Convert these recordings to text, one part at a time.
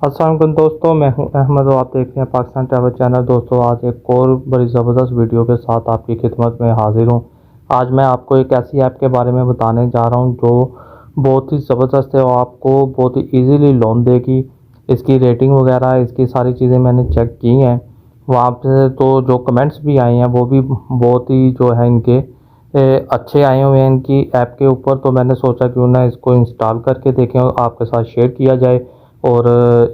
अस्सलाम वालेकुम दोस्तों, मैं हूं अहमद और आप देख रहे हैं पाकिस्तान ट्रैवल चैनल। दोस्तों आज एक और बड़ी ज़बरदस्त वीडियो के साथ आपकी खिदमत में हाजिर हूं। आज मैं आपको एक ऐसी ऐप के बारे में बताने जा रहा हूं जो बहुत ही ज़बरदस्त है और आपको बहुत ही इजीली लोन देगी। इसकी रेटिंग वगैरह इसकी सारी चीज़ें मैंने चेक की हैं। वहाँ पे तो जो कमेंट्स भी आए हैं वो भी बहुत ही जो है इनके अच्छे आए हुए हैं इनकी ऐप के ऊपर। तो मैंने सोचा क्यों ना इसको इंस्टॉल करके देखें और आपके साथ शेयर किया जाए और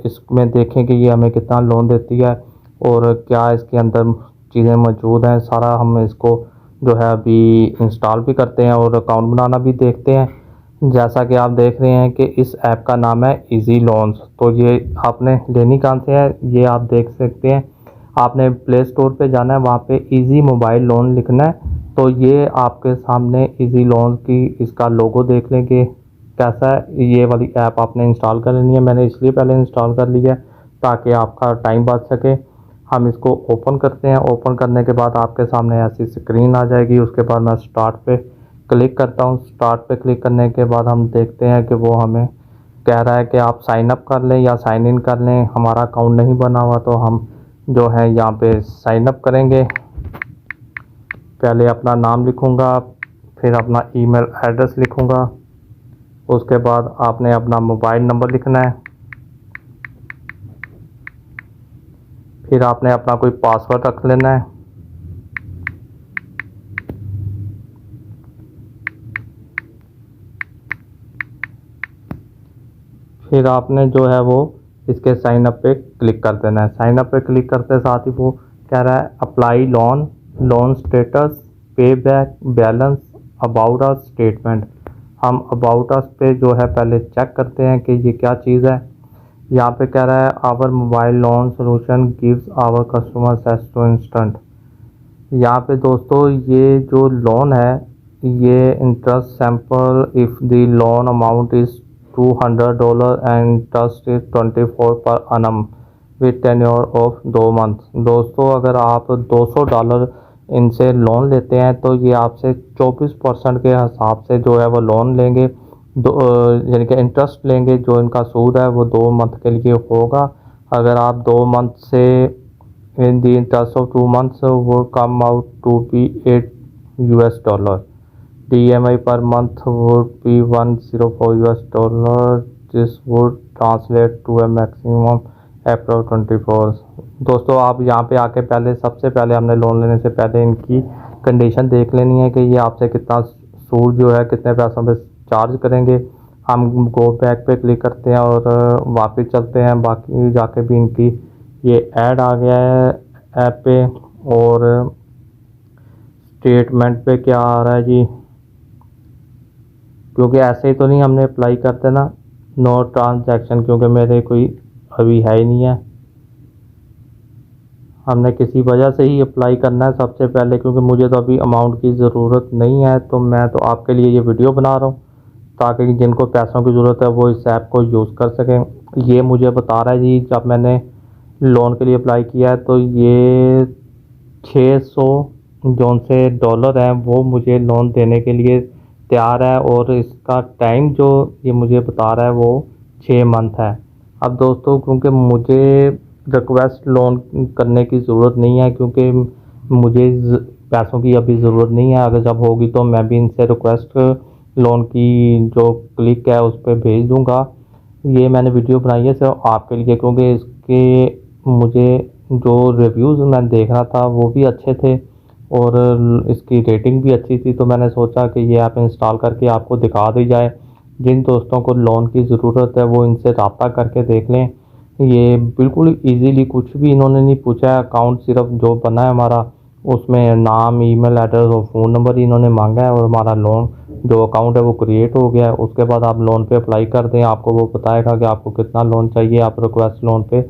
इसमें देखें कि ये हमें कितना लोन देती है और क्या इसके अंदर चीज़ें मौजूद हैं। सारा हम इसको जो है अभी इंस्टॉल भी करते हैं और अकाउंट बनाना भी देखते हैं। जैसा कि आप देख रहे हैं कि इस ऐप का नाम है इजी लोन्स। तो ये आपने लेनी कहाँ से है ये आप देख सकते हैं। आपने प्ले स्टोर पे जाना है, वहाँ पे इजी मोबाइल लोन लिखना है तो ये आपके सामने इजी लोन की इसका लोगो देख लें कि कैसा है। ये वाली ऐप आपने इंस्टॉल कर लेनी है। मैंने इसलिए पहले इंस्टॉल कर लिया है ताकि आपका टाइम बच सके। हम इसको ओपन करते हैं। ओपन करने के बाद आपके सामने ऐसी स्क्रीन आ जाएगी। उसके बाद मैं स्टार्ट पे क्लिक करता हूँ। स्टार्ट पे क्लिक करने के बाद हम देखते हैं कि वो हमें कह रहा है कि आप साइन अप कर लें या साइन इन कर लें। हमारा अकाउंट नहीं बना हुआ तो हम जो है यहाँ पे साइन अप करेंगे। पहले अपना नाम लिखूँगा, फिर अपना ईमेल एड्रेस लिखूँगा। उसके बाद आपने अपना मोबाइल नंबर लिखना है। फिर आपने अपना कोई पासवर्ड रख लेना है। फिर आपने जो है वो इसके साइन अप पे क्लिक कर देना है। साइन अप पे क्लिक करते साथ ही वो कह रहा है अप्लाई लोन, लोन स्टेटस, पे back, balance, about us statement. हम अबाउट अस पे जो है पहले चेक करते हैं कि ये क्या चीज़ है। यहाँ पे कह रहा है our mobile loan solution gives our customers access to instant. यहाँ पे दोस्तों ये जो लोन है ये interest sample if the loan amount is $200 and interest is 24 per annum with tenure of 2 month. दोस्तों अगर आप $200 इनसे लोन लेते हैं तो ये आपसे 24% के हिसाब से जो है वो लोन लेंगे। यानी कि इंटरेस्ट लेंगे। जो इनका सूद है वो 2 मंथ के लिए होगा। अगर आप 2 मंथ से in the interest of 2 months would come out to be $8। DMI per month would be $104। This would translate to a maximum April 24। दोस्तों आप यहाँ पे आके पहले सबसे पहले हमने लोन लेने से पहले इनकी कंडीशन देख लेनी है कि ये आपसे कितना सूद जो है कितने पैसों पे चार्ज करेंगे। हम गो बैक पे क्लिक करते हैं और वापस चलते हैं। बाकी जाके भी इनकी ये ऐड आ गया है ऐप पे। और स्टेटमेंट पे क्या आ रहा है जी, क्योंकि ऐसे ही तो नहीं हमने अप्लाई करते ना, नो ट्रांजैक्शन, क्योंकि मेरे कोई अभी है ही नहीं है। हमने किसी वजह से ही अप्लाई करना है सबसे पहले, क्योंकि मुझे तो अभी अमाउंट की ज़रूरत नहीं है। तो मैं तो आपके लिए ये वीडियो बना रहा हूँ ताकि जिनको पैसों की ज़रूरत है वो इस ऐप को यूज़ कर सकें। ये मुझे बता रहा है जी जब मैंने लोन के लिए अप्लाई किया है तो ये 600 जौन से डॉलर हैं वो मुझे लोन देने के लिए तैयार है और इसका टाइम जो ये मुझे बता रहा है वो 6 मंथ है। अब दोस्तों क्योंकि मुझे रिक्वेस्ट लोन करने की ज़रूरत नहीं है, क्योंकि मुझे पैसों की अभी ज़रूरत नहीं है। अगर जब होगी तो मैं भी इनसे रिक्वेस्ट लोन की जो क्लिक है उस पर भेज दूंगा। ये मैंने वीडियो बनाई है सिर्फ आपके लिए, क्योंकि इसके मुझे जो रिव्यूज़ मैं देख रहा था वो भी अच्छे थे और इसकी रेटिंग भी अच्छी थी। तो मैंने सोचा कि ये ऐप इंस्टॉल करके आपको दिखा दी जाए। जिन दोस्तों को लोन की ज़रूरत है वो इनसे रब्ता करके देख लें। ये बिल्कुल इजीली कुछ भी इन्होंने नहीं पूछा है। अकाउंट सिर्फ जो बना है हमारा उसमें नाम, ईमेल एड्रेस और फ़ोन नंबर ही इन्होंने मांगा है और हमारा लोन जो अकाउंट है वो क्रिएट हो गया है। उसके बाद आप लोन पे अप्लाई कर दें, आपको वो बताएगा कि आपको कितना लोन चाहिए। आप रिक्वेस्ट लोन पे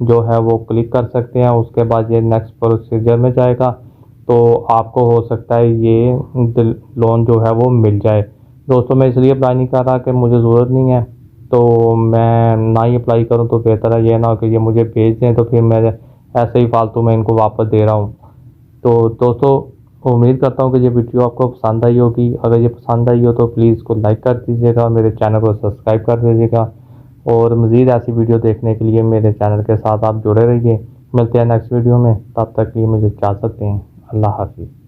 जो है वो क्लिक कर सकते हैं। उसके बाद ये नेक्स्ट प्रोसीजर में जाएगा तो आपको हो सकता है ये लोन जो है वो मिल जाए। दोस्तों मैं इसलिए अप्लाई नहीं कर रहा कि मुझे ज़रूरत नहीं है, तो मैं ना ही अप्लाई करूं तो बेहतर है। ये ना हो कि ये मुझे भेज दें तो फिर मैं ऐसे ही फालतू में इनको वापस दे रहा हूं। तो दोस्तों उम्मीद करता हूं कि ये वीडियो आपको पसंद आई होगी। अगर ये पसंद आई हो तो प्लीज़ इसको लाइक कर दीजिएगा, मेरे चैनल को सब्सक्राइब कर दीजिएगा। और मज़ीद ऐसी वीडियो देखने के लिए मेरे चैनल के साथ आप जुड़े रहिए। मिलते हैं नेक्स्ट वीडियो में, तब तक के लिए मुझे इजाज़त दें। अल्लाह हाफिज़।